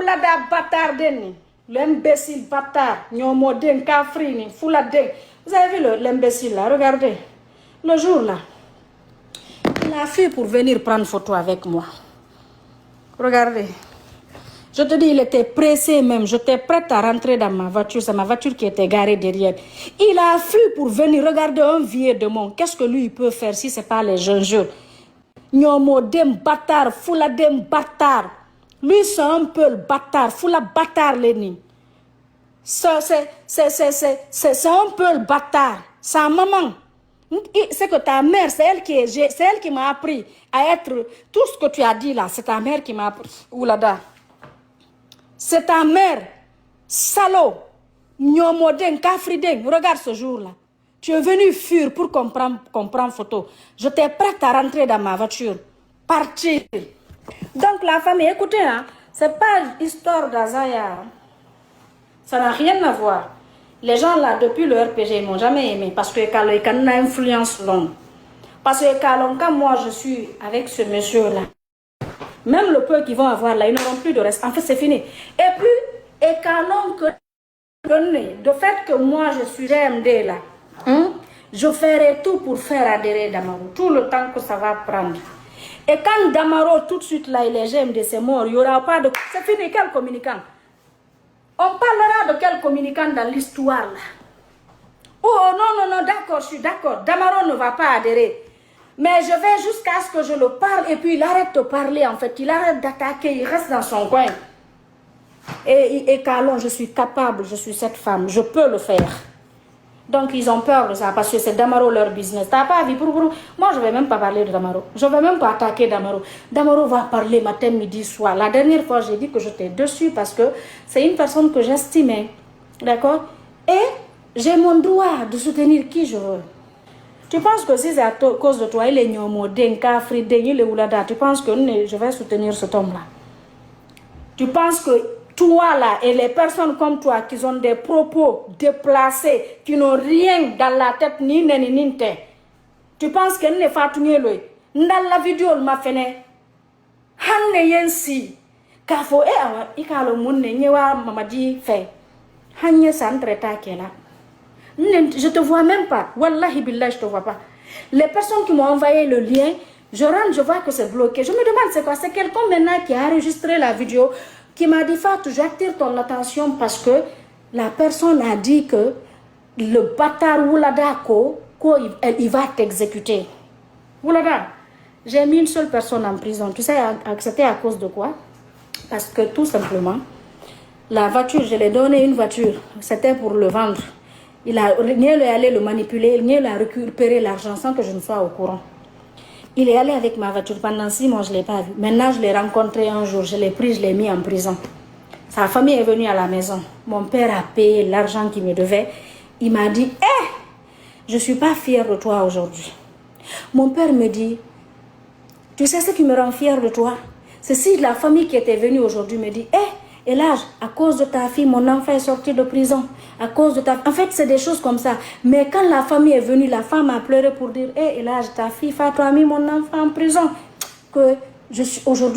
Foulada bâtard deni. L'imbécile bâtard. Nyomoden Kafrini. Fouladen. Vous avez vu l'imbécile là? Regardez. Le jour là. Il a fui pour venir prendre photo avec moi. Regardez. Je te dis, il était pressé même. J'étais prête à rentrer dans ma voiture. C'est ma voiture qui était garée derrière. Il a fui pour venir regarder un vieux démon. Qu'est-ce que lui, il peut faire si ce n'est pas les jeunes jours? Nyomodem bâtard, Fouladem bâtard. Lui, c'est un peu le bâtard. Foula bâtard, Léni. C'est un peu le bâtard. Sa maman. C'est que ta mère, c'est elle qui m'a appris à être... Tout ce que tu as dit là, c'est ta mère qui m'a appris. Oulada. C'est ta mère. Salaud. Nyomoden, Kafriden. Regarde ce jour-là. Tu es venu fuir pour qu'on prenne photo. J'étais prête à rentrer dans ma voiture. Partir. Donc la famille, écoutez, hein, c'est pas histoire d'Azaya. Ça n'a rien à voir. Les gens là, depuis le RPG, ils m'ont jamais aimé. Parce que quand il y a une influence longue. Parce que quand moi je suis avec ce monsieur-là, même le peu qu'ils vont avoir là, ils n'auront plus de reste. En fait, c'est fini. Et puis, et quand que de fait que moi je suis GMD là, je ferai tout pour faire adhérer Damaro, tout le temps que ça va prendre. Et quand Damaro, tout de suite là, il est GMD, c'est mort, il n'y aura pas de... C'est fini, quel communicant? On parlera de quel communicant dans l'histoire là? Oh non, d'accord, je suis d'accord, Damaro ne va pas adhérer. Mais je vais jusqu'à ce que je le parle et puis il arrête de parler en fait, il arrête d'attaquer, il reste dans son coin. Et Kalon, je suis capable, je suis cette femme, je peux le faire. Donc ils ont peur de ça parce que c'est Damaro leur business. T'as pas vu pour moi je vais même pas parler de Damaro. Je vais même pas attaquer Damaro. Damaro va parler matin, midi, soir. La dernière fois j'ai dit que j'étais dessus parce que c'est une personne que j'estimais. D'accord? Et j'ai mon droit de soutenir qui je veux. Tu penses que si c'est à cause de toi, il est Nyomo, Denka, Friden, il est Oulada, tu penses que je vais soutenir cet homme-là? Tu penses que toi là et les personnes comme toi qui ont des propos déplacés, qui n'ont rien dans la tête ni ninte, tu penses que ne fatungé lui? Dans la vidéo m'a fait hanne yensi kafo ikalo munne nyewa mamadi fait hanye santreta kela. Je te vois même pas. Wallahi billah, je te vois pas. Les personnes qui m'ont envoyé le lien, je rentre, je vois que c'est bloqué. Je me demande c'est quoi? C'est quelqu'un maintenant qui a enregistré la vidéo, qui m'a dit Fatou, j'attire ton attention parce que la personne a dit que le bâtard Oulada il va t'exécuter. Oulada, j'ai mis une seule personne en prison. Tu sais, c'était à cause de quoi? Parce que tout simplement, la voiture, je lui ai donné une voiture. C'était pour le vendre. Il a allé le manipuler, il a récupéré l'argent sans que je ne sois au courant. Il est allé avec ma voiture pendant 6 mois, je ne l'ai pas vu. Maintenant, je l'ai rencontré un jour, je l'ai pris, je l'ai mis en prison. Sa famille est venue à la maison. Mon père a payé l'argent qu'il me devait. Il m'a dit, je ne suis pas fière de toi aujourd'hui. Mon père me dit, tu sais ce qui me rend fière de toi? C'est si la famille qui était venue aujourd'hui me dit, et là, à cause de ta fille, mon enfant est sorti de prison. À cause de ta... En fait, c'est des choses comme ça. Mais quand la famille est venue, la femme a pleuré pour dire, et là, ta fille, Fatou a mis mon enfant en prison. Que je suis aujourd'hui...